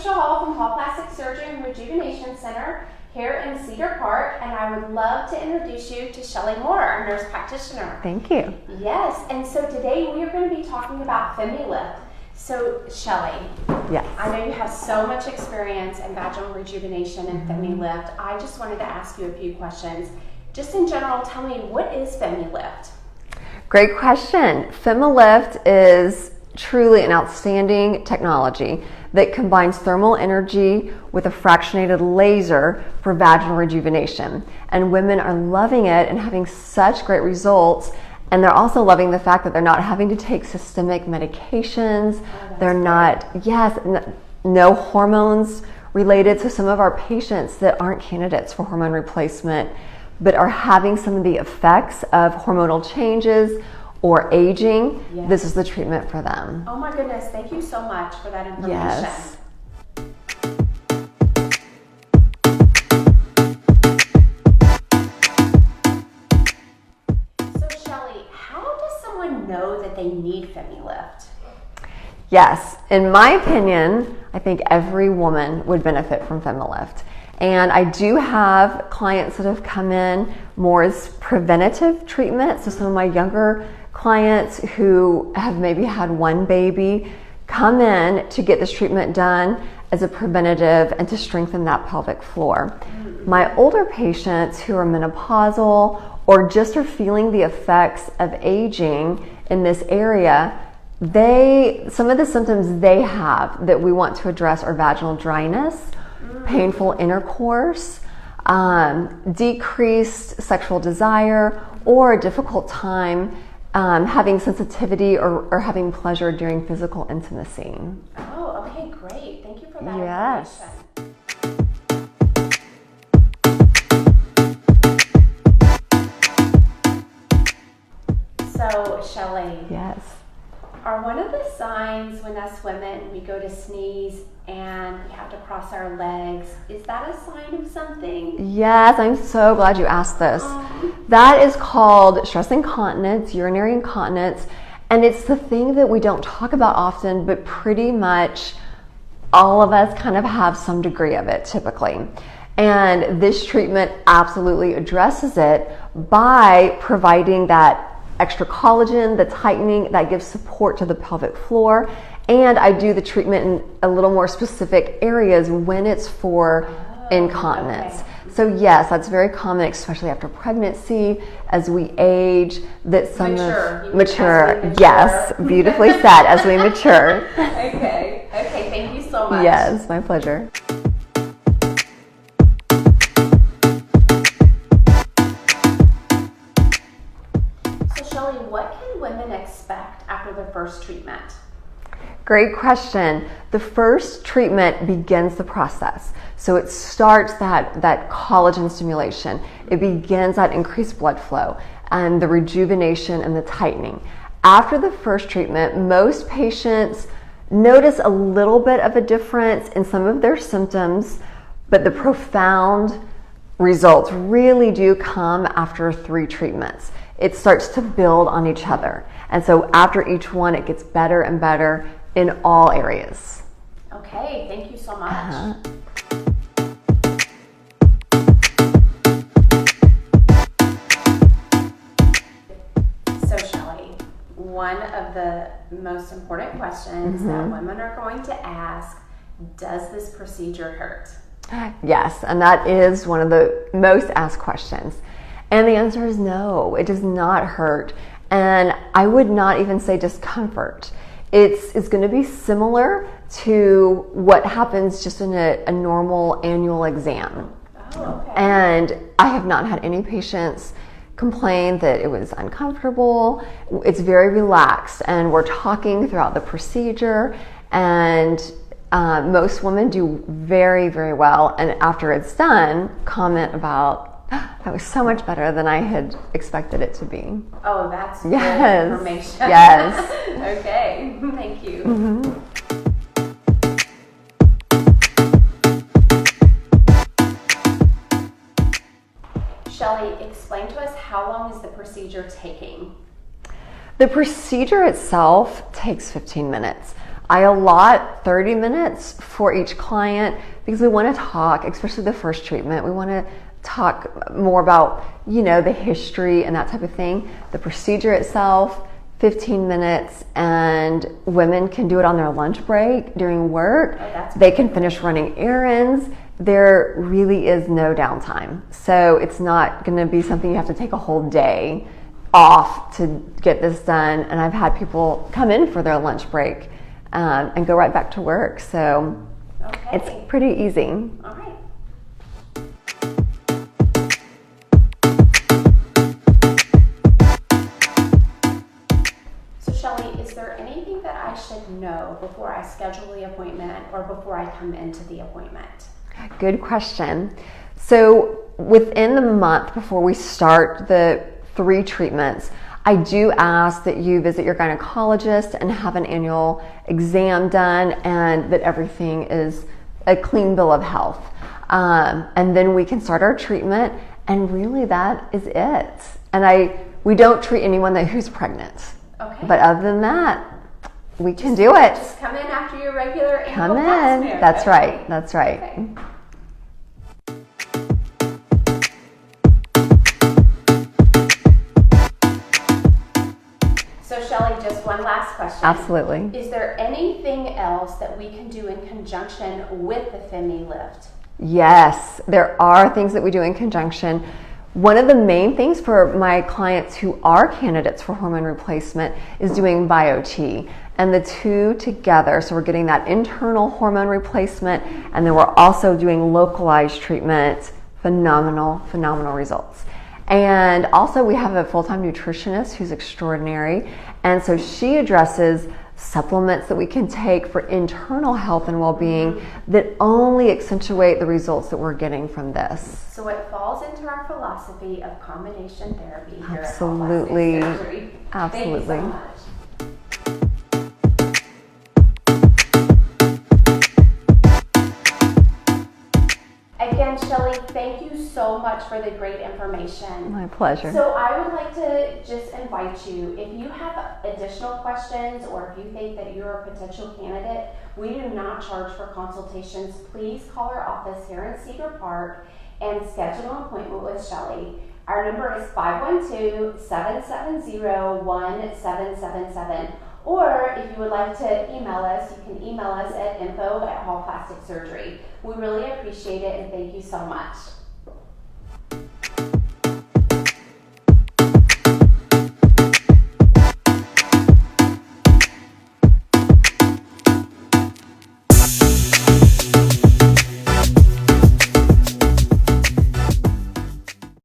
Patricia Hall from Hall Plastic Surgery and Rejuvenation Center here in Cedar Park, and I would love to introduce you to Shelly Moore, our nurse practitioner. Thank you. Yes, and so today we are going to be talking about FemiLift. So Shelly, yes. I know you have so much experience in vaginal rejuvenation and FemiLift. I just wanted to ask you a few questions. Just in general, tell me, what is FemiLift? Great question. FemiLift is truly an outstanding technology that combines thermal energy with a fractionated laser for vaginal rejuvenation. And women are loving it and having such great results. And they're also loving the fact that they're not having to take systemic medications. They're not, no hormones related. So some of our patients that aren't candidates for hormone replacement, but are having some of the effects of hormonal changes or aging, this is the treatment for them. Oh my goodness, thank you so much for that information. Yes. So Shelly, how does someone know that they need FemiLift? Yes, in my opinion, I think every woman would benefit from FemiLift. And I do have clients that have come in more as preventative treatment. So some of my younger clients who have maybe had one baby come in to get this treatment done as a preventative and to strengthen that pelvic floor. My older patients who are menopausal or just are feeling the effects of aging in this area, some of the symptoms they have that we want to address are vaginal dryness, painful intercourse, decreased sexual desire, or a difficult time having sensitivity or having pleasure during physical intimacy. Oh, okay, great. Thank you for that Yes. information. So, Shelly. Yes. Are one of the signs when us women, we go to sneeze and we have to cross our legs, is that a sign of something? Yes, I'm so glad you asked this. That is called stress incontinence, urinary incontinence, and it's the thing that we don't talk about often, but pretty much all of us kind of have some degree of it typically. And this treatment absolutely addresses it by providing that extra collagen, the tightening that gives support to the pelvic floor. And I do the treatment in a little more specific areas when it's for incontinence. Okay. So yes, that's very common, especially after pregnancy, as we age, that some mature. Yes, beautifully said, as we mature. Okay, thank you so much. Yes, my pleasure. What can women expect after their first treatment? Great question. The first treatment begins the process. So it starts that collagen stimulation. It begins that increased blood flow and the rejuvenation and the tightening. After the first treatment, most patients notice a little bit of a difference in some of their symptoms, but the profound results really do come after 3 treatments. It starts to build on each other. And so after each one, it gets better and better in all areas. Okay, thank you so much. So Shelly, one of the most important questions that women are going to ask, does this procedure hurt? Yes, and that is one of the most asked questions. And the answer is no, it does not hurt. And I would not even say discomfort. It's going to be similar to what happens just in a normal annual exam. Oh, okay. And I have not had any patients complain that it was uncomfortable. It's very relaxed, and we're talking throughout the procedure, and most women do very, very well. And after it's done, comment about, that was so much better than I had expected it to be. Oh, that's good information. Yes. Okay, thank you. Shelly, explain to us, how long is the procedure taking? The procedure itself takes 15 minutes. I allot 30 minutes for each client because we want to talk, especially the first treatment. We want to talk more about, the history and that type of thing. The procedure itself, 15 minutes, and women can do it on their lunch break during work. They can finish running errands. There really is no downtime. So it's not going to be something you have to take a whole day off to get this done. And I've had people come in for their lunch break and go right back to work. So it's pretty easy. All right. So Shelly, is there anything that I should know before I schedule the appointment or before I come into the appointment? Good question. So within the month before we start the 3 treatments, I do ask that you visit your gynecologist and have an annual exam done, and that everything is a clean bill of health. And then we can start our treatment, and really that is it. And we don't treat anyone who's pregnant. Okay. But other than that, we can do it. Just come in after your regular annual Come pap in. smear. That's right. That's right. Okay. So Shelly, just one last question. Absolutely. Is there anything else that we can do in conjunction with the Femi Lift? Yes, there are things that we do in conjunction. One of the main things for my clients who are candidates for hormone replacement is doing BioT, and the two together. So we're getting that internal hormone replacement, and then we're also doing localized treatment. Phenomenal results. And also we have a full-time nutritionist who's extraordinary, and so she addresses supplements that we can take for internal health and well-being that only accentuate the results that we're getting from this. So it falls into our philosophy of combination therapy here Absolutely. at All Plastic Surgery. Absolutely. Thank you so much. Again, Shelly, thank you so much for the great information. My pleasure. So I would like to just invite you, if you have additional questions or if you think that you're a potential candidate, we do not charge for consultations. Please call our office here in Cedar Park and schedule an appointment with Shelly. Our number is 512-770-1777. Or if you would like to email us, you can email us at info@hallplasticsurgery. We really appreciate it and thank you so much.